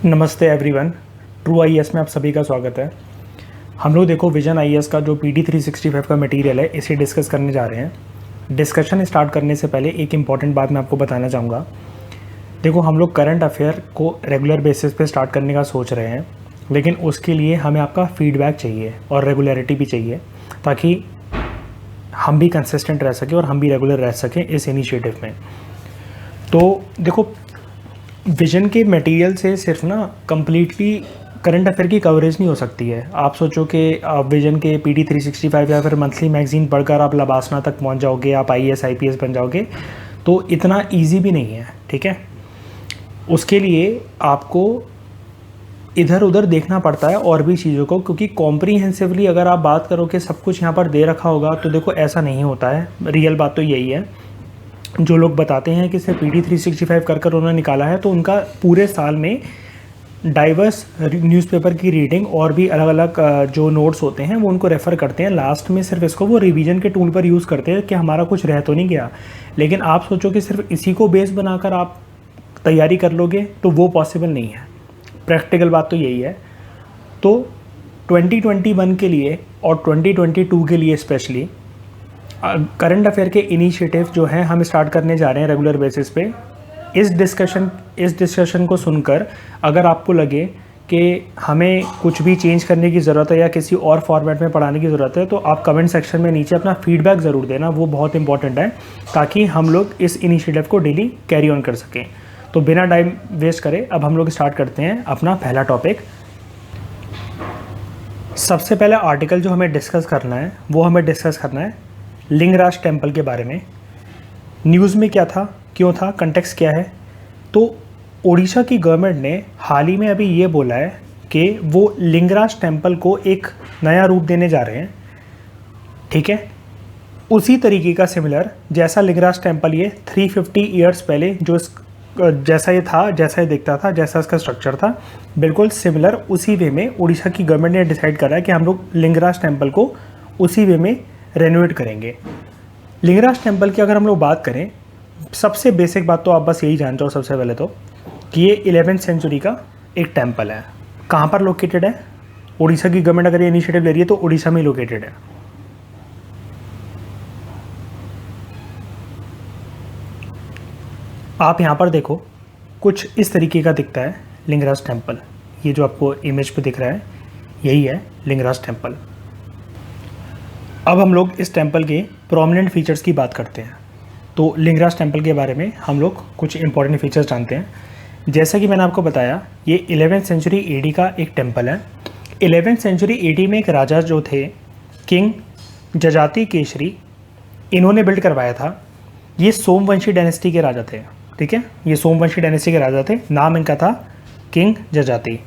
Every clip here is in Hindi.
नमस्ते एवरीवन। ट्रू आईएएस में आप सभी का स्वागत है। हम लोग देखो विजन आईएएस का जो PD365 का मटेरियल है इसे डिस्कस करने जा रहे हैं। डिस्कशन स्टार्ट करने से पहले एक इम्पॉर्टेंट बात मैं आपको बताना चाहूँगा। देखो हम लोग करंट अफेयर को रेगुलर बेसिस पे स्टार्ट करने का सोच रहे हैं, लेकिन उसके लिए हमें आपका फीडबैक चाहिए और रेगुलरिटी भी चाहिए ताकि हम भी कंसिस्टेंट रह सकें और हम भी रेगुलर रह सकें इस इनिशिएटिव में। तो देखो विजन के मटेरियल से सिर्फ ना कम्प्लीटली करंट अफेयर की कवरेज नहीं हो सकती है। आप सोचो कि विजन के PD365 या फिर मंथली मैगजीन पढ़कर आप लबासना तक पहुंच जाओगे, आप IAS IPS बन जाओगे, तो इतना इजी भी नहीं है। ठीक है, उसके लिए आपको इधर उधर देखना पड़ता है और भी चीज़ों को, क्योंकि कॉम्प्रीहेंसिवली अगर आप बात करो कि सब कुछ यहाँ पर दे रखा होगा तो देखो ऐसा नहीं होता है। रियल बात तो यही है। जो लोग बताते हैं कि सिर्फ PD365 कर उन्होंने निकाला है, तो उनका पूरे साल में डाइवर्स न्यूज़पेपर की रीडिंग और भी अलग अलग जो नोट्स होते हैं वो उनको रेफ़र करते हैं। लास्ट में सिर्फ इसको वो रिवीजन के टूल पर यूज़ करते हैं कि हमारा कुछ रह तो नहीं गया। लेकिन आप सोचो कि सिर्फ इसी को बेस बनाकर आप तैयारी कर लोगे तो वो पॉसिबल नहीं है। प्रैक्टिकल बात तो यही है। तो 2021 के लिए और 2022 के लिए स्पेशली करंट अफेयर के इनिशिएटिव जो हैं हम स्टार्ट करने जा रहे हैं रेगुलर बेसिस पे। इस डिस्कशन को सुनकर अगर आपको लगे कि हमें कुछ भी चेंज करने की ज़रूरत है या किसी और फॉर्मेट में पढ़ाने की ज़रूरत है, तो आप कमेंट सेक्शन में नीचे अपना फीडबैक ज़रूर देना, वो बहुत इंपॉर्टेंट है ताकि हम लोग इस इनिशिएटिव को डेली कैरी ऑन कर सकें। तो बिना टाइम वेस्ट करे अब हम लोग स्टार्ट करते हैं अपना पहला टॉपिक। सबसे पहला आर्टिकल जो हमें डिस्कस करना है वो हमें डिस्कस करना है लिंगराज टेम्पल के बारे में। न्यूज़ में क्या था, क्यों था, कंटेक्स्ट क्या है। तो ओडिशा की गवर्नमेंट ने हाल ही में अभी ये बोला है कि वो लिंगराज टेम्पल को एक नया रूप देने जा रहे हैं। ठीक है, उसी तरीके का सिमिलर जैसा लिंगराज टेम्पल ये 350 ईयर्स पहले जो जैसा ये था, जैसा ये दिखता था, जैसा इसका स्ट्रक्चर था, बिल्कुल सिमिलर उसी वे में ओडिशा की गवर्नमेंट ने डिसाइड करा है कि हम लोग लिंगराज टेम्पल को उसी वे में रेनोवेट करेंगे। लिंगराज टेम्पल की अगर हम लोग बात करें, सबसे बेसिक बात तो आप बस यही जान जाओ सबसे पहले तो कि ये 11वीं सेंचुरी का एक टेम्पल है। कहाँ पर लोकेटेड है? उड़ीसा की गवर्नमेंट अगर ये इनिशिएटिव ले रही है तो उड़ीसा में लोकेटेड है। आप यहाँ पर देखो, कुछ इस तरीके का दिखता है लिंगराज टेम्पल। ये जो आपको इमेज पे दिख रहा है यही है लिंगराज टेम्पल। अब हम लोग इस टेम्पल के प्रोमिनेंट फीचर्स की बात करते हैं। तो लिंगराज टेम्पल के बारे में हम लोग कुछ इंपॉर्टेंट फीचर्स जानते हैं। जैसा कि मैंने आपको बताया, ये 11वीं सेंचुरी AD का एक टेम्पल है। 11वीं सेंचुरी AD में एक राजा जो थे किंग जजाति केसरी, इन्होंने बिल्ड करवाया था। ये सोमवंशी डायनेस्टी के राजा थे। ठीक है, ये सोमवंशी डायनेस्टी के राजा थे, नाम इनका था किंग जजाति।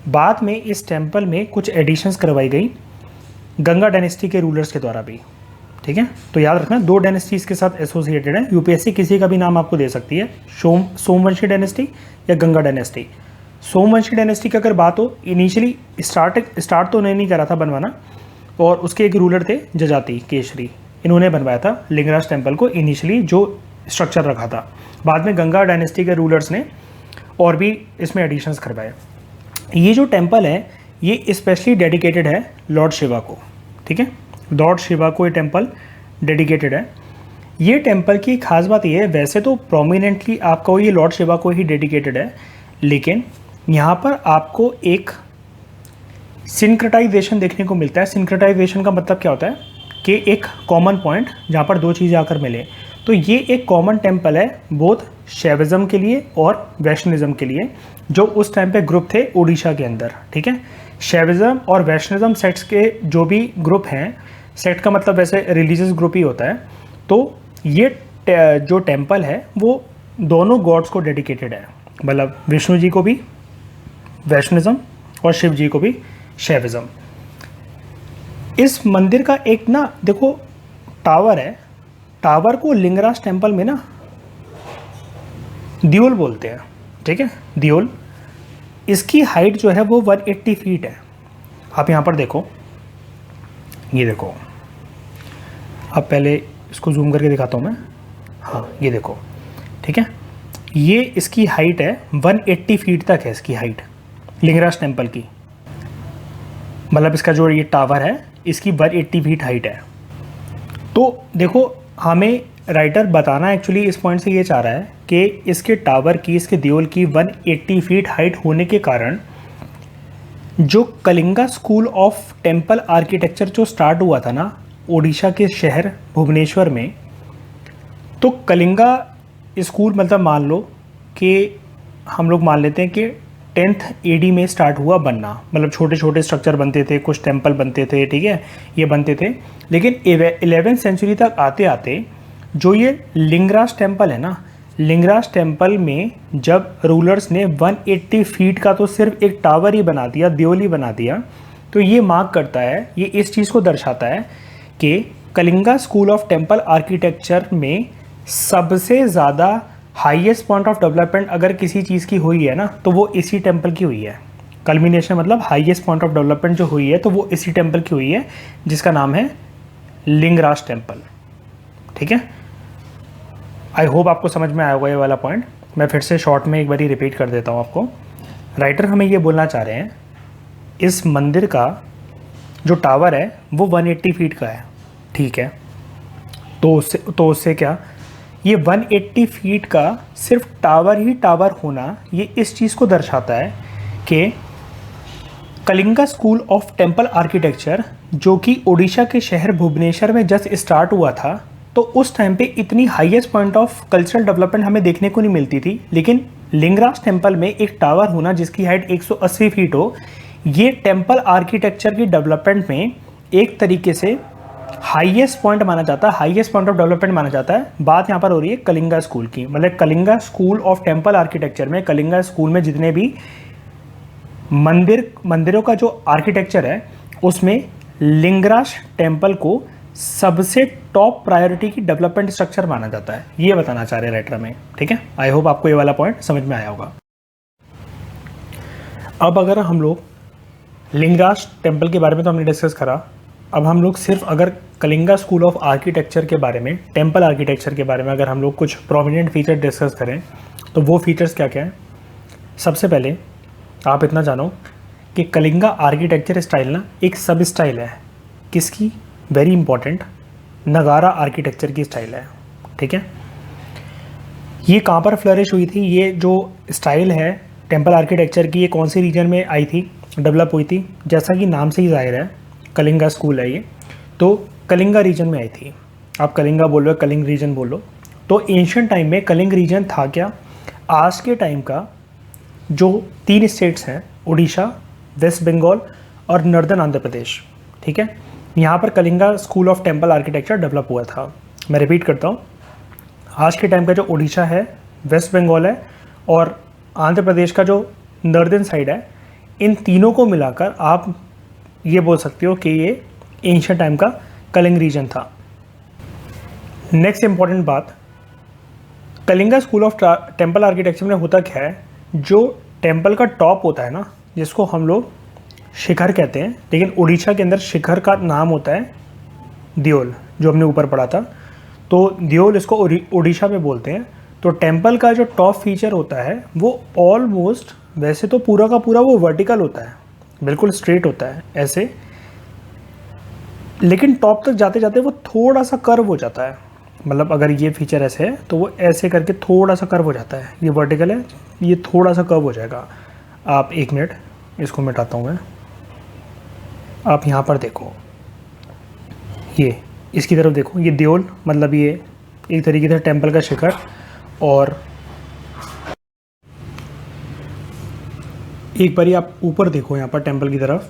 बाद में इस टेम्पल में कुछ एडिशंस करवाई गई गंगा डायनेस्टी के रूलर्स के द्वारा भी। ठीक है, तो याद रखना 2 डायनेस्टीज़ के साथ एसोसिएटेड है। UPSC किसी का भी नाम आपको दे सकती है, सोमवंशी डायनेस्टी या गंगा डायनेस्टी। सोमवंशी डायनेस्टी की अगर बात हो, इनिशियली स्टार्ट तो नहीं करा था बनवाना, और उसके एक रूलर थे जजाति केसरी, इन्होंने बनवाया था लिंगराज टेम्पल को, इनिशियली जो स्ट्रक्चर रखा था। बाद में गंगा डायनेस्टी के रूलर्स ने और भी इसमें एडिशंस करवाए। ये जो टेम्पल है ये स्पेशली डेडिकेटेड है लॉर्ड शिवा को। ठीक है, लॉर्ड शिवा को ये टेम्पल डेडिकेटेड है। ये टेम्पल की खास बात ये है, वैसे तो प्रोमिनेंटली आपको ये लॉर्ड शिवा को ही डेडिकेटेड है, लेकिन यहाँ पर आपको एक सिंक्रटाइजेशन देखने को मिलता है। सिंक्रटाइजेशन का मतलब क्या होता है कि एक कॉमन पॉइंट जहाँ पर 2 चीज़ें आकर मिले। तो ये एक कॉमन टेम्पल है बोथ शैविज्म के लिए और वैष्णविज्म के लिए, जो उस टाइम पे ग्रुप थे उड़ीसा के अंदर। ठीक है, शैविज्म और वैष्णविज्म सेक्ट्स के जो भी ग्रुप हैं, सेक्ट का मतलब वैसे रिलीजियस ग्रुप ही होता है। तो ये जो टेम्पल है वो दोनों गॉड्स को डेडिकेटेड है, मतलब विष्णु जी को भी वैष्णविज्म और शिव जी को भी शैविज्म। इस मंदिर का एक ना देखो टावर है, टावर को लिंगराज टेम्पल में ना दियोल बोलते हैं। ठीक है, दियोल, इसकी हाइट जो है वो 180 फीट है। आप यहाँ पर देखो, ये देखो, अब पहले इसको जूम करके दिखाता हूँ मैं। हाँ, ये देखो। ठीक है, ये इसकी हाइट है 180 फीट तक है इसकी हाइट। लिंगराज टेम्पल की, मतलब इसका जो ये टावर है इसकी 180 फीट हाइट है। तो देखो हमें राइटर बताना एक्चुअली इस पॉइंट से ये चाह रहा है कि इसके टावर की, इसके देवल की 180 फीट हाइट होने के कारण जो Kalinga school of temple architecture जो स्टार्ट हुआ था ना ओडिशा के शहर भुवनेश्वर में, तो कलिंगा स्कूल मतलब मान लो कि हम लोग मान लेते हैं कि 10th AD में स्टार्ट हुआ बनना, मतलब छोटे छोटे स्ट्रक्चर बनते थे, कुछ टेम्पल बनते थे, ठीक है, ये बनते थे। लेकिन 11th सेंचुरी तक आते आते जो ये लिंगराज टेम्पल है ना, लिंगराज टेम्पल में जब रूलर्स ने 180 फीट का तो सिर्फ एक टावर ही बना दिया, देवल ही बना दिया, तो ये मार्क करता है, ये इस चीज़ को दर्शाता है कि Kalinga school of temple architecture में सबसे ज़्यादा हाईएस्ट पॉइंट ऑफ डेवलपमेंट अगर किसी चीज़ की हुई है ना तो वो इसी टेम्पल की हुई है। कल्मिनेशन मतलब हाईएस्ट पॉइंट ऑफ डेवलपमेंट जो हुई है तो वो इसी टेम्पल की हुई है, जिसका नाम है लिंगराज टेम्पल। ठीक है, आई होप आपको समझ में आया होगा ये वाला पॉइंट। मैं फिर से शॉर्ट में एक बार रिपीट कर देता हूँ आपको। राइटर हमें ये बोलना चाह रहे हैं इस मंदिर का जो टावर है वो 180 फीट का है, ठीक है, तो उससे क्या, ये 180 फीट का सिर्फ टावर ही टावर होना ये इस चीज़ को दर्शाता है कि Kalinga school of temple architecture जो कि ओडिशा के शहर भुवनेश्वर में जस्ट स्टार्ट हुआ था, तो उस टाइम पे इतनी highest point of cultural development हमें देखने को नहीं मिलती थी। लेकिन लिंगराज टेम्पल में एक टावर होना जिसकी हाइट 180 फीट हो, ये टेम्पल आर्किटेक्चर की डेवलपमेंट में एक तरीके से हाईएस्ट पॉइंट माना जाता है, हाईएस्ट पॉइंट ऑफ डेवलपमेंट माना जाता है। बात यहाँ पर हो रही है कलिंगा स्कूल की, मतलब Kalinga school of temple architecture में, कलिंगा स्कूल में जितने भी मंदिरों का जो आर्किटेक्चर है उसमें लिंगराज टेम्पल को सबसे टॉप प्रायोरिटी की डेवलपमेंट स्ट्रक्चर माना जाता है, ये बताना चाह रहे हैं राइटर में। ठीक है, आई होप आपको ये वाला पॉइंट समझ में आया होगा। अब अगर हम लोग लिंगराज टेम्पल के बारे में तो हमने डिस्कस करा, अब हम लोग सिर्फ अगर कलिंगा स्कूल ऑफ आर्किटेक्चर के बारे में, टेम्पल आर्किटेक्चर के बारे में अगर हम लोग कुछ प्रोमिनेंट फीचर डिस्कस करें तो वो फीचर्स क्या क्या हैं। सबसे पहले आप इतना जानो कि कलिंगा आर्किटेक्चर स्टाइल ना एक सब स्टाइल है किसकी, वेरी इंपॉर्टेंट, नगारा आर्किटेक्चर की स्टाइल है। ठीक है, ये कहाँ पर फ्लरिश हुई थी, ये जो स्टाइल है टेम्पल आर्किटेक्चर की, ये कौन से रीजन में आई थी, डेवलप हुई थी। जैसा कि नाम से ही जाहिर है कलिंगा स्कूल है ये, तो कलिंगा रीजन में आई थी। आप कलिंगा बोलो, कलिंग रीजन बोलो, तो एंशिएंट टाइम में कलिंग रीजन था क्या, आज के टाइम का जो 3 स्टेट्स हैं, उड़ीसा, वेस्ट बंगाल और नॉर्दर्न आंध्र प्रदेश। ठीक है, यहाँ पर Kalinga school of temple architecture develop हुआ था। मैं रिपीट करता हूँ, आज के टाइम का जो उड़ीसा है, वेस्ट बंगाल है और आंध्र प्रदेश का जो नॉर्दर्न साइड है, इन तीनों को मिलाकर आप ये बोल सकते हो कि ये एंशिएंट टाइम का कलिंग रीजन था। नेक्स्ट इंपॉर्टेंट बात, Kalinga school of temple architecture में होता क्या है, जो टेम्पल का टॉप होता है ना, जिसको हम लोग शिखर कहते हैं, लेकिन उड़ीसा के अंदर शिखर का नाम होता है देओल, जो हमने ऊपर पढ़ा था, तो देओल इसको उड़ीसा में बोलते हैं। तो टेम्पल का जो टॉप फीचर होता है वो ऑलमोस्ट, वैसे तो पूरा का पूरा वो वर्टिकल होता है, बिल्कुल स्ट्रेट होता है ऐसे, लेकिन टॉप तक जाते जाते वो थोड़ा सा कर्व हो जाता है। मतलब अगर ये फीचर ऐसे है तो वो ऐसे करके थोड़ा सा कर्व हो जाता है, ये वर्टिकल है, ये थोड़ा सा कर्व हो जाएगा। आप एक मिनट इसको मिटाता हूँ मैं, आप यहाँ पर देखो, ये इसकी तरफ देखो, ये देओल मतलब ये एक तरीके से टेम्पल का शिखर, और एक बारी आप ऊपर देखो यहाँ पर टेम्पल की तरफ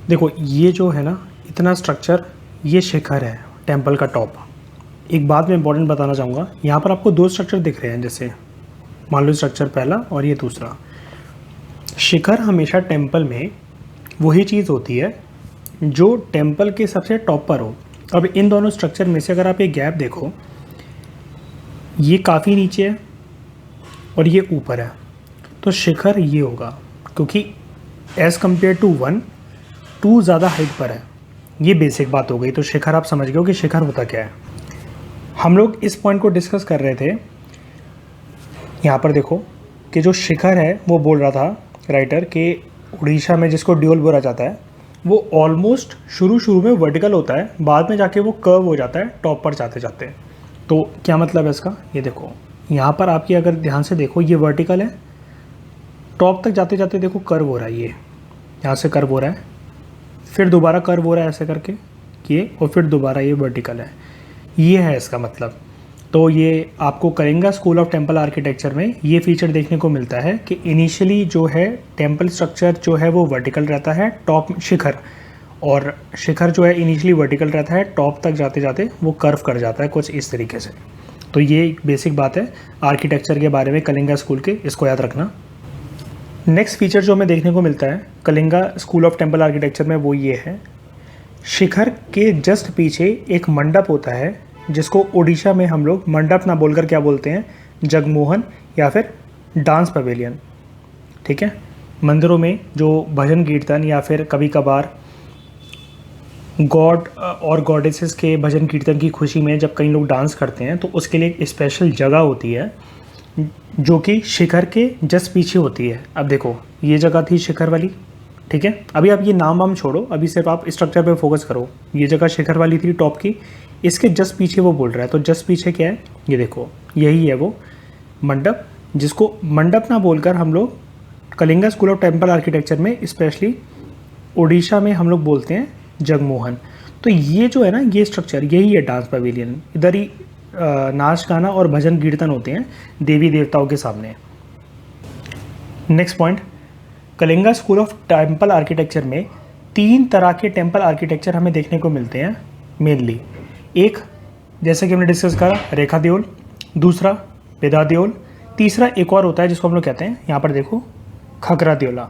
देखो, ये जो है ना इतना स्ट्रक्चर, ये शिखर है टेम्पल का टॉप। एक बात मैं इंपॉर्टेंट बताना चाहूँगा, यहाँ पर आपको 2 स्ट्रक्चर दिख रहे हैं, जैसे मान लो स्ट्रक्चर पहला और ये दूसरा। शिखर हमेशा टेम्पल में वही चीज़ होती है जो टेम्पल के सबसे टॉप पर हो। अब इन दोनों स्ट्रक्चर में से अगर आप एक गैप देखो, ये काफ़ी नीचे है और ये ऊपर है, तो शिखर ये होगा, क्योंकि एज़ कम्पेयर टू 1 2 ज़्यादा हाइट पर है। ये बेसिक बात हो गई। तो शिखर आप समझ गए हो कि शिखर होता क्या है। हम लोग इस पॉइंट को डिस्कस कर रहे थे, यहाँ पर देखो कि जो शिखर है वो बोल रहा था राइटर कि उड़ीसा में जिसको ड्यूल बोला जाता है, वो ऑलमोस्ट शुरू में वर्टिकल होता है, बाद में जाके वो कर्व हो जाता है टॉप पर जाते जाते। तो क्या मतलब है इसका, ये देखो यहाँ पर आपकी अगर ध्यान से देखो ये वर्टिकल है, टॉप तक जाते जाते देखो कर्व हो रहा है, ये यहाँ से कर्व हो रहा है, फिर दोबारा कर्व हो रहा है ऐसे करके ये, और फिर दोबारा ये वर्टिकल है, ये है इसका मतलब। तो ये आपको Kalinga school of temple architecture में ये फीचर देखने को मिलता है कि इनिशियली जो है टेम्पल स्ट्रक्चर जो है वो वर्टिकल रहता है, टॉप शिखर, और शिखर जो है इनिशियली वर्टिकल रहता है, टॉप तक जाते जाते वो कर्व कर जाता है कुछ इस तरीके से। तो ये एक बेसिक बात है आर्किटेक्चर के बारे में कलिंगा स्कूल के, इसको याद रखना। नेक्स्ट फीचर जो हमें देखने को मिलता है Kalinga school of temple architecture में वो ये है, शिखर के जस्ट पीछे एक मंडप होता है जिसको उड़ीसा में हम लोग मंडप ना बोलकर क्या बोलते हैं, जगमोहन या फिर डांस पवेलियन। ठीक है, मंदिरों में जो भजन कीर्तन या फिर कभी कभार गॉड और गॉडेसेस के भजन कीर्तन की खुशी में जब कई लोग डांस करते हैं तो उसके लिए एक स्पेशल जगह होती है जो कि शिखर के जस्ट पीछे होती है। अब देखो ये जगह थी शिखर वाली, ठीक है, अभी आप ये नाम वाम छोड़ो, अभी सिर्फ आप स्ट्रक्चर पे फोकस करो। ये जगह शिखर वाली थी टॉप की, इसके जस्ट पीछे वो बोल रहा है, तो जस्ट पीछे क्या है, ये देखो यही है वो मंडप, जिसको मंडप ना बोलकर हम लोग Kalinga school of temple architecture में स्पेशली उड़ीसा में हम लोग बोलते हैं जगमोहन। तो ये जो है ना ये स्ट्रक्चर यही है डांस पवेलियन, इधर ही नाच गाना और भजन कीर्तन होते हैं देवी देवताओं के सामने। Next point, Kalinga school of temple architecture में 3 तरह के टेम्पल आर्किटेक्चर हमें देखने को मिलते हैं मेनली। एक जैसे कि हमने डिस्कस करा रेखा देओल, दूसरा पेदा देओल, तीसरा एक और होता है जिसको हम लोग कहते हैं, यहाँ पर देखो खकरा देओला,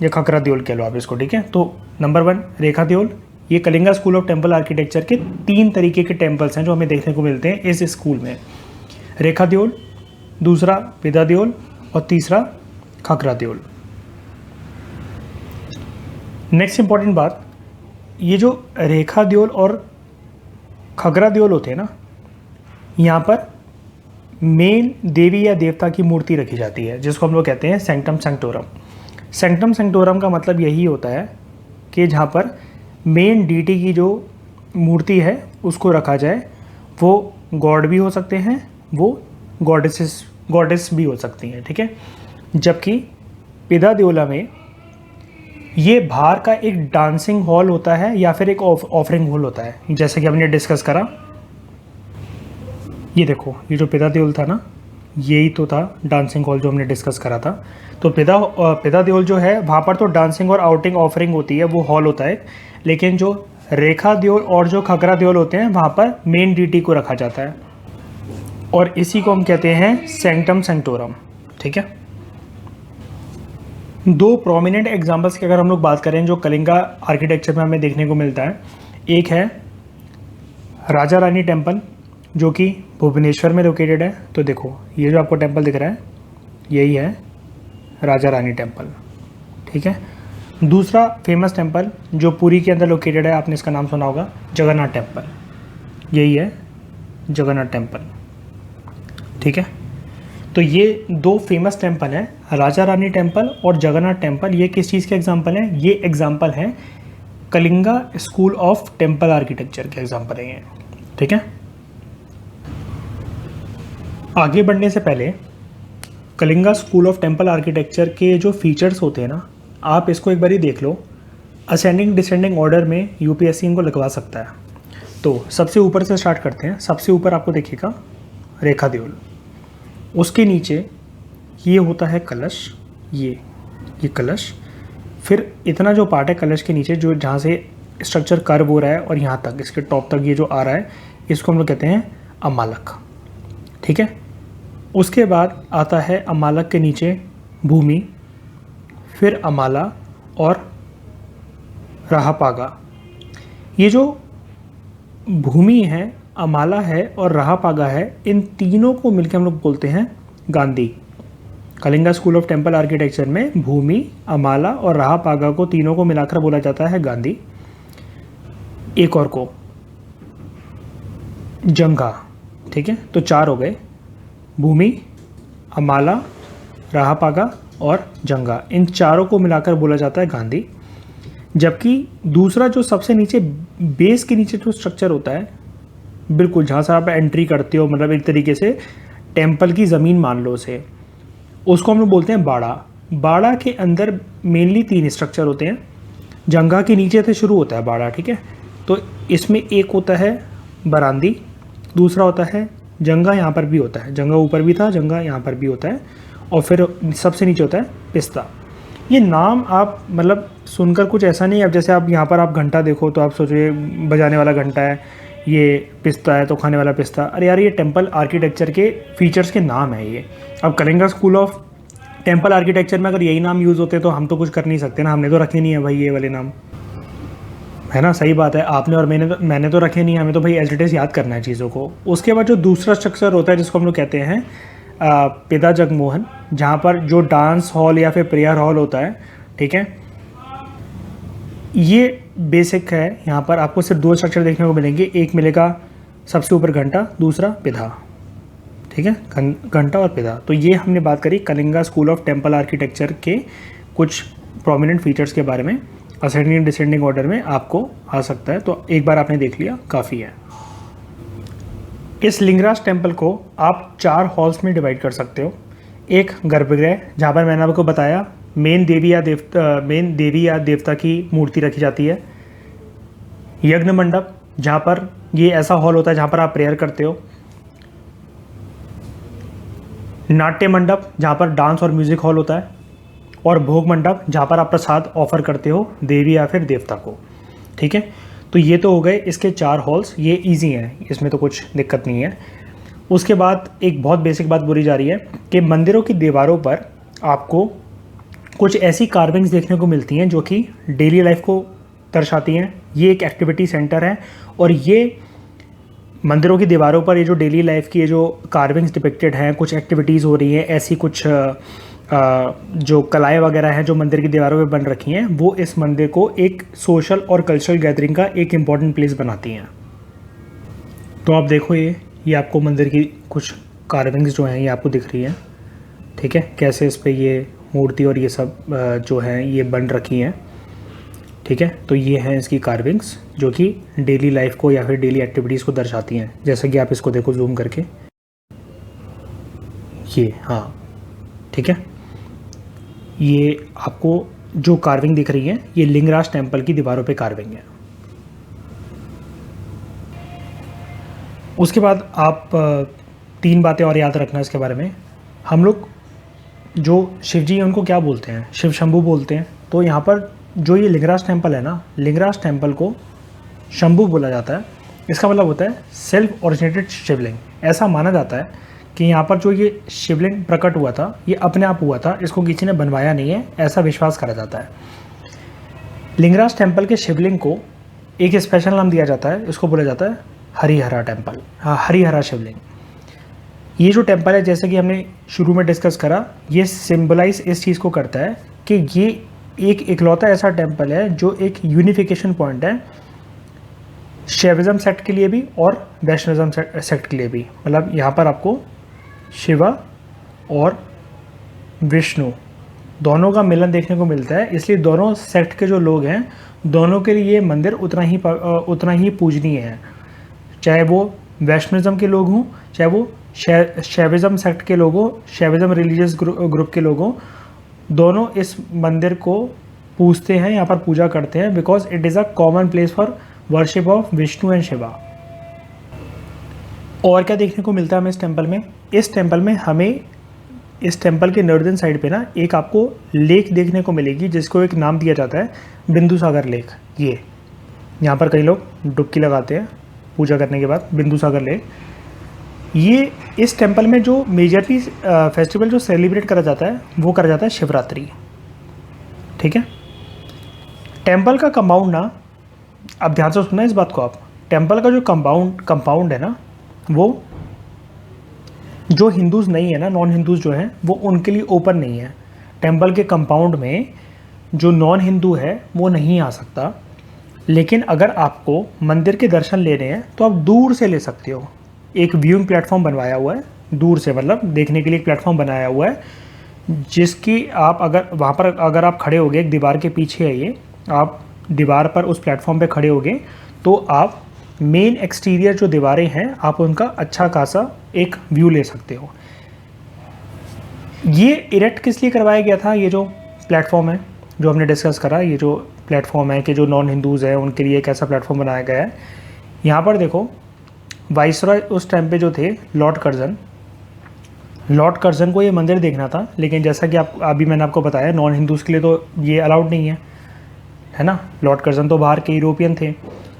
या खकरा देओल कह लो आप इसको, ठीक है। तो नंबर 1 रेखा देओल, ये Kalinga school of temple architecture के 3 तरीके के टेम्पल्स हैं जो हमें देखने को मिलते हैं इस स्कूल में, रेखा देओल, दूसरा पेदा देओल और तीसरा खकरा देओल। नेक्स्ट इंपॉर्टेंट बात, ये जो रेखा देओल और खगरा देओल होते हैं ना, यहाँ पर मेन देवी या देवता की मूर्ति रखी जाती है जिसको हम लोग कहते हैं सेंक्टम सेंक्टोरम। सेंक्टम सेंक्टोरम का मतलब यही होता है कि जहाँ पर मेन डीटी की जो मूर्ति है उसको रखा जाए, वो गॉड भी हो सकते हैं, वो गॉडेस भी हो सकती हैं, ठीक है। जबकि पेदा देओला में ये बाहर का एक डांसिंग हॉल होता है या फिर एक ऑफरिंग हॉल होता है, जैसे कि हमने डिस्कस करा। ये देखो ये जो पेदा देओल था ना, यही तो था डांसिंग हॉल जो हमने डिस्कस करा था। तो पेदा देओल जो है वहाँ पर तो डांसिंग और आउटिंग ऑफरिंग होती है, वो हॉल होता है, लेकिन जो रेखा देओल और जो खगरा देओल होते हैं वहाँ पर मेन डीटी को रखा जाता है और इसी को हम कहते हैं सेंक्टम सेंक्टोरम, ठीक है। 2 प्रोमिनेंट एग्जाम्पल्स की अगर हम लोग बात करें जो कलिंगा आर्किटेक्चर में हमें देखने को मिलता है, एक है राजा रानी टेम्पल जो कि भुवनेश्वर में लोकेटेड है। तो देखो ये जो आपको टेम्पल दिख रहा है यही है राजा रानी टेम्पल, ठीक है। दूसरा फेमस टेम्पल जो पुरी के अंदर लोकेटेड है, आपने इसका नाम सुना होगा, जगन्नाथ टेम्पल, यही है जगन्नाथ टेम्पल, ठीक है। तो ये 2 फेमस टेम्पल हैं, राजा रानी टेम्पल और जगन्नाथ टेम्पल। ये किस चीज़ के एग्जाम्पल हैं, ये एग्जाम्पल हैं Kalinga school of temple architecture के एग्जाम्पल हैं ये, ठीक है। आगे बढ़ने से पहले Kalinga school of temple architecture के जो फीचर्स होते हैं ना, आप इसको एक बार ही देख लो, असेंडिंग डिसेंडिंग ऑर्डर में यूपीएससी इनको लगवा सकता है। तो सबसे ऊपर से स्टार्ट करते हैं। सबसे ऊपर आपको देखिएगा रेखा देओल, उसके नीचे ये होता है कलश, ये कलश, फिर इतना जो पार्ट है कलश के नीचे जो जहाँ से स्ट्रक्चर कर्व हो रहा है और यहाँ तक इसके टॉप तक ये जो आ रहा है इसको हम लोग कहते हैं अमालक, ठीक है। उसके बाद आता है अमालक के नीचे भूमि, फिर अमाला और राहापागा। ये जो भूमि है, अमाला है और राहापागा है, इन तीनों को मिलकर हम लोग बोलते हैं Gandhi. Kalinga school of temple architecture में भूमि, अमाला और राहापागा को तीनों को मिलाकर बोला जाता है गांधी। एक और को जंगा, ठीक है। तो 4 हो गए, भूमि, अमाला, राहापागा और जंगा, इन चारों को मिलाकर बोला जाता है गांधी। जबकि दूसरा जो सबसे नीचे बेस के नीचे जो स्ट्रक्चर होता है, बिल्कुल जहाँ से आप एंट्री करते हो, मतलब एक तरीके से टेम्पल की ज़मीन मान लो उसे, उसको हम लोग बोलते हैं बाड़ा। बाड़ा के अंदर मेनली 3 स्ट्रक्चर होते हैं। जंगा के नीचे से शुरू होता है बाड़ा, ठीक है। तो इसमें एक होता है बरांदी, दूसरा होता है जंगा, यहाँ पर भी होता है, जंगा ऊपर भी था, जंगा यहाँ पर भी होता है, और फिर सबसे नीचे होता है पिस्ता। ये नाम आप मतलब सुनकर कुछ ऐसा नहीं है, अब जैसे आप यहाँ पर आप घंटा देखो तो आप सोचिए बजाने वाला घंटा है, ये पिस्ता है तो खाने वाला पिस्ता। अरे यार, ये टेम्पल आर्किटेक्चर के फीचर्स के नाम है ये। अब Kalinga school of temple architecture में अगर यही नाम यूज़ होते तो हम तो कुछ कर नहीं सकते ना, हमने तो रखे नहीं है भाई ये वाले नाम, है ना। सही बात है, आपने और मैंने तो रखे नहीं, हमें तो भाई एज इट इज़ याद करना है चीज़ों को। उसके बाद जो दूसरा स्ट्रक्चर होता है जिसको हम लोग कहते हैं पिता जगमोहन, जहाँ पर जो डांस हॉल या फिर प्रेयर हॉल होता है, ठीक है। ये बेसिक है, यहाँ पर आपको सिर्फ 2 स्ट्रक्चर देखने को मिलेंगे, एक मिलेगा सबसे ऊपर घंटा, दूसरा पिधा, ठीक है, घंटा और पिधा। तो ये हमने बात करी Kalinga school of temple architecture के कुछ प्रोमिनेंट फीचर्स के बारे में। असेंडिंग डिसेंडिंग ऑर्डर में आपको आ सकता है, तो एक बार आपने देख लिया काफ़ी है। इस लिंगराज टेम्पल को आप 4 हॉल्स में डिवाइड कर सकते हो। एक गर्भगृह, जहाँ पर मैंने आपको बताया मेन देवी या देवता की मूर्ति रखी जाती है। यज्ञ मंडप, जहाँ पर ये ऐसा हॉल होता है जहाँ पर आप प्रेयर करते हो। नाट्य मंडप, जहाँ पर डांस और म्यूजिक हॉल होता है। और भोग मंडप, जहाँ पर आप प्रसाद ऑफर करते हो देवी या फिर देवता को, ठीक है। तो ये तो हो गए इसके 4 हॉल्स, ये इजी हैं, इसमें तो कुछ दिक्कत नहीं है। उसके बाद एक बहुत बेसिक बात बोली जा रही है कि मंदिरों की दीवारों पर आपको कुछ ऐसी कार्विंग्स देखने को मिलती हैं जो कि डेली लाइफ को दर्शाती हैं। ये एक एक्टिविटी सेंटर है, और ये मंदिरों की दीवारों पर ये जो डेली लाइफ की ये जो कार्विंग्स डिपिक्टेड हैं, कुछ एक्टिविटीज़ हो रही हैं, ऐसी कुछ जो कलाएँ वगैरह हैं जो मंदिर की दीवारों पे बन रखी हैं, वो इस मंदिर को एक सोशल और कल्चरल गैदरिंग का एक इम्पॉर्टेंट प्लेस बनाती हैं। तो आप देखो ये आपको मंदिर की कुछ कार्विंग्स जो हैं ये आपको दिख रही हैं, ठीक है, कैसे इस पे ये मूर्ति और ये सब जो हैं ये बन रखी हैं, ठीक है। तो ये हैं इसकी कार्विंग्स जो कि डेली लाइफ को या फिर डेली एक्टिविटीज़ को दर्शाती हैं। जैसे कि आप इसको देखो जूम करके, ये, हाँ, ठीक है, ये आपको जो कार्विंग दिख रही है ये लिंगराज टेम्पल की दीवारों पे कार्विंग है। उसके बाद आप 3 बातें और याद रखना इसके बारे में। हम लोग जो शिव जी हैं उनको क्या बोलते हैं, शिव शंभू बोलते हैं। तो यहाँ पर जो ये लिंगराज टेम्पल है ना, लिंगराज टेम्पल को शंभू बोला जाता है। इसका मतलब होता है सेल्फ ओरिजिनेटेड शिवलिंग। ऐसा माना जाता है कि यहाँ पर जो ये शिवलिंग प्रकट हुआ था ये अपने आप हुआ था, इसको किसी ने बनवाया नहीं है, ऐसा विश्वास करा जाता है। लिंगराज टेम्पल के शिवलिंग को एक स्पेशल नाम दिया जाता है, इसको बोला जाता है हरिहरा टेम्पल, हरिहरा शिवलिंग। ये जो टेम्पल है, जैसे कि हमने शुरू में डिस्कस करा, ये सिंबलाइज इस चीज़ को करता है कि ये एक इकलौता ऐसा टेम्पल है जो एक यूनिफिकेशन पॉइंट है शैविज्म सेक्ट के लिए भी और वैष्णविज्म सेक्ट के लिए भी। मतलब यहाँ पर आपको शिवा और विष्णु दोनों का मिलन देखने को मिलता है, इसलिए दोनों सेक्ट के जो लोग हैं दोनों के लिए ये मंदिर उतना ही पूजनीय है। चाहे वो वैष्णविज्म के लोग हों, चाहे वो शैविज्म सेक्ट के लोग हों, शैविज्म रिलीजियस ग्रुप के लोग हों, दोनों इस मंदिर को पूजते हैं, यहाँ पर पूजा करते हैं, because it is a common place for worship of Vishnu and Shiva. और क्या देखने को मिलता है हमें इस टेम्पल में? इस टेम्पल में हमें इस टेम्पल के नॉर्दर्न साइड पे ना एक आपको लेक देखने को मिलेगी जिसको एक नाम दिया जाता है बिंदु सागर लेक। ये यहाँ पर कई लोग डुबकी लगाते हैं पूजा करने के बाद, बिंदु सागर लेक। ये इस टेम्पल में जो मेजरली फेस्टिवल जो सेलिब्रेट करा जाता है वो करा जाता है शिवरात्रि, ठीक है। टेम्पल का कंपाउंड ना, अब ध्यान से सुनना इस बात को आप, टेम्पल का जो कंपाउंड है ना, वो जो हिंदूज़ नहीं है ना, नॉन हिंदूज़ जो हैं वो उनके लिए ओपन नहीं है। टेम्पल के कंपाउंड में जो नॉन हिंदू है वो नहीं आ सकता, लेकिन अगर आपको मंदिर के दर्शन लेने हैं तो आप दूर से ले सकते हो। एक व्यूइंग प्लेटफॉर्म बनवाया हुआ है दूर से, मतलब देखने के लिए एक प्लेटफॉर्म बनाया हुआ है जिसकी आप अगर वहाँ पर अगर आप खड़े होगे, एक दीवार के पीछे है ये, आप दीवार पर उस प्लेटफॉर्म पे खड़े होगे तो आप मेन एक्सटीरियर जो दीवारें हैं आप उनका अच्छा खासा एक व्यू ले सकते हो। ये इरेक्ट किस लिए करवाया गया था? ये जो प्लेटफॉर्म है जो हमने डिस्कस करा, ये जो प्लेटफॉर्म है कि जो नॉन हिंदूज़ हैं उनके लिए एक ऐसा प्लेटफॉर्म बनाया गया है। यहाँ पर देखो वाइसरॉय उस टाइम पे जो थे लॉर्ड कर्जन को ये मंदिर देखना था, लेकिन जैसा कि आप अभी मैंने आपको बताया नॉन हिंदूज़ के लिए तो ये अलाउड नहीं है ना। लॉर्ड कर्जन तो बाहर के यूरोपियन थे,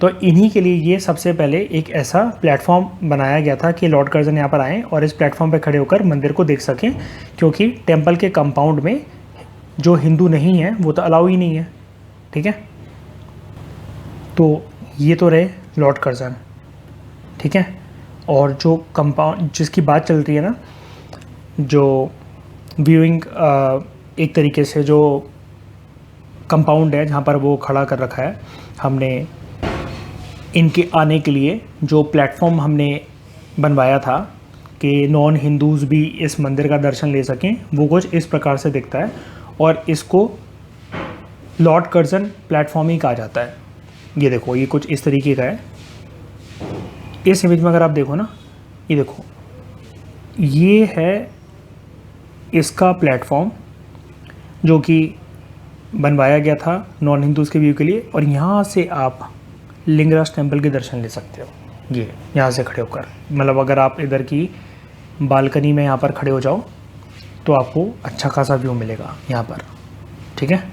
तो इन्हीं के लिए ये सबसे पहले एक ऐसा प्लेटफॉर्म बनाया गया था कि लॉर्ड कर्जन यहाँ पर आएँ और इस प्लेटफॉर्म पर खड़े होकर मंदिर को देख सकें, क्योंकि टेम्पल के कंपाउंड में जो हिंदू नहीं है वो तो अलाउ ही नहीं है। ठीक है, तो ये तो रहे लॉर्ड कर्जन। ठीक है, और जो कंपाउंड जिसकी बात चल रही है ना, जो व्यूइंग एक तरीके से जो कंपाउंड है जहाँ पर वो खड़ा कर रखा है हमने इनके आने के लिए, जो प्लेटफॉर्म हमने बनवाया था कि नॉन हिंदूज़ भी इस मंदिर का दर्शन ले सकें, वो कुछ इस प्रकार से दिखता है और इसको लॉर्ड कर्जन प्लेटफॉर्म ही कहा जाता है। ये देखो ये कुछ इस तरीके का है। इस इमेज में अगर आप देखो ना, ये देखो ये है इसका प्लेटफॉर्म जो कि बनवाया गया था नॉन हिंदूज़ के व्यू के लिए, और यहाँ से आप लिंगराज टेम्पल के दर्शन ले सकते हो। ये यहाँ से खड़े होकर, मतलब अगर आप इधर की बालकनी में यहाँ पर खड़े हो जाओ तो आपको अच्छा खासा व्यू मिलेगा यहाँ पर। ठीक है,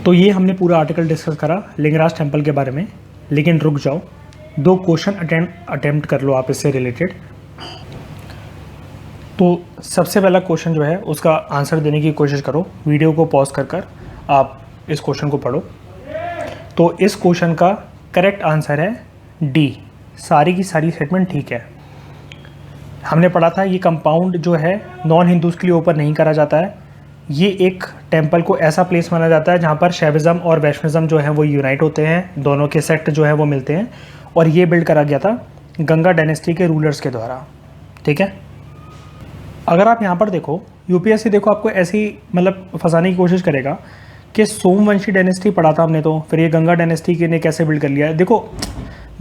तो ये हमने पूरा आर्टिकल डिस्कस करा लिंगराज टेम्पल के बारे में। लेकिन रुक जाओ, 2 क्वेश्चन अटेम्प्ट कर लो आप इससे रिलेटेड। तो सबसे पहला क्वेश्चन जो है उसका आंसर देने की कोशिश करो, वीडियो को पॉज कर आप इस क्वेश्चन को पढ़ो। तो इस क्वेश्चन का करेक्ट आंसर है डी, सारी की सारी स्टेटमेंट ठीक है। हमने पढ़ा था ये कंपाउंड जो है नॉन हिंदूज़ के लिए ओपन नहीं करा जाता है। ये एक टेम्पल को ऐसा प्लेस माना जाता है जहाँ पर शैविज़म और वैष्णविज़म जो है वो यूनाइट होते हैं, दोनों के सेक्ट जो है वो मिलते हैं, और ये बिल्ड करा गया था गंगा डायनेस्टी के रूलर्स के द्वारा। ठीक है, अगर आप यहाँ पर देखो यूपीएससी देखो आपको ऐसे ही मतलब फंसाने की कोशिश करेगा कि सोमवंशी डायनेस्टी पढ़ा था हमने, तो फिर ये गंगा डायनेस्टी के ने कैसे बिल्ड कर लिया है। देखो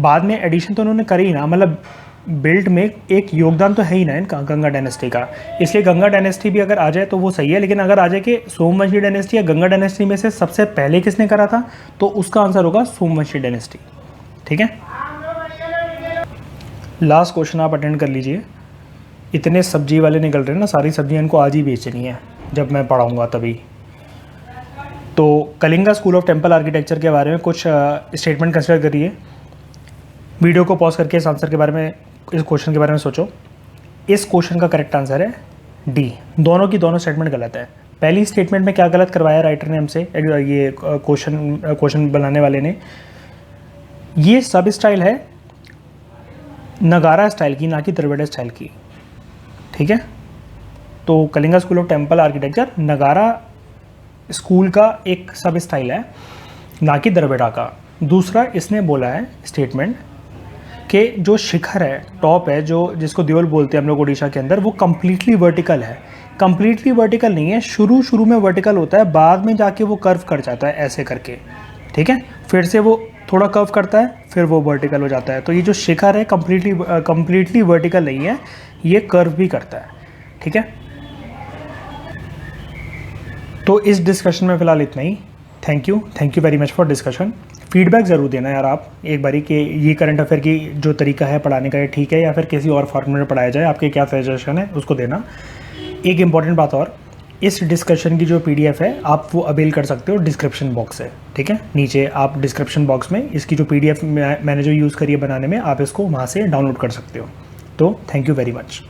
बाद में एडिशन तो उन्होंने करी ना, मतलब बिल्ड में एक योगदान तो है ही ना इनका गंगा डायनेस्टी का, इसलिए गंगा डायनेस्टी भी अगर आ जाए तो वो सही है। लेकिन अगर आ जाए कि सोमवंशी डायनेस्टी या गंगा डायनेस्टी में से सबसे पहले किसने करा था, तो उसका आंसर होगा सोमवंशी डायनेस्टी। ठीक है, लास्ट क्वेश्चन आप अटेंड कर लीजिए। इतने सब्जी वाले निकल रहे हैं ना, सारी सब्जियां इनको आज ही बेचनी है जब मैं पढ़ाऊँगा तभी। तो Kalinga school of temple architecture के बारे में कुछ स्टेटमेंट कंसिडर करिए। वीडियो को पॉज करके इस आंसर के बारे में, इस क्वेश्चन के बारे में सोचो। इस क्वेश्चन का करेक्ट आंसर है डी, दोनों की दोनों स्टेटमेंट गलत है। पहली स्टेटमेंट में क्या गलत करवाया राइटर ने हमसे, ये क्वेश्चन बनाने वाले ने, ये सब स्टाइल है नगारा स्टाइल की, ना कि द्रविड़ स्टाइल की। ठीक है, तो Kalinga school of temple architecture नगारा स्कूल का एक सब स्टाइल है, ना कि द्रविड़ा का। दूसरा इसने बोला है स्टेटमेंट कि जो शिखर है, टॉप है, जो जिसको देवल बोलते हैं हम लोग उड़ीसा के अंदर, वो कम्प्लीटली वर्टिकल है। कम्प्लीटली वर्टिकल नहीं है, शुरू में वर्टिकल होता है, बाद में जाके वो कर्व कर जाता है ऐसे करके। ठीक है, फिर से वो थोड़ा कर्व करता है, फिर वो वर्टिकल हो जाता है। तो ये जो शिखर है कम्प्लीटली वर्टिकल नहीं है, ये कर्व भी करता है। ठीक है, तो इस डिस्कशन में फ़िलहाल इतना ही। Thank you very much for discussion. Feedback ज़रूर देना यार आप एक बारी कि ये करंट अफेयर की जो तरीका है पढ़ाने का ये ठीक है या फिर किसी और फॉर्मेट में पढ़ाया जाए, आपके क्या सजेशन है उसको देना। एक इम्पॉर्टेंट बात और, इस डिस्कशन की जो PDF है आप वो अवेल कर सकते हो डिस्क्रिप्शन बॉक्स से। ठीक है, नीचे आप डिस्क्रिप्शन बॉक्स में इसकी जो PDF मैंने जो यूज़ करी है बनाने में, आप इसको वहाँ से डाउनलोड कर सकते हो। तो थैंक यू वेरी मच।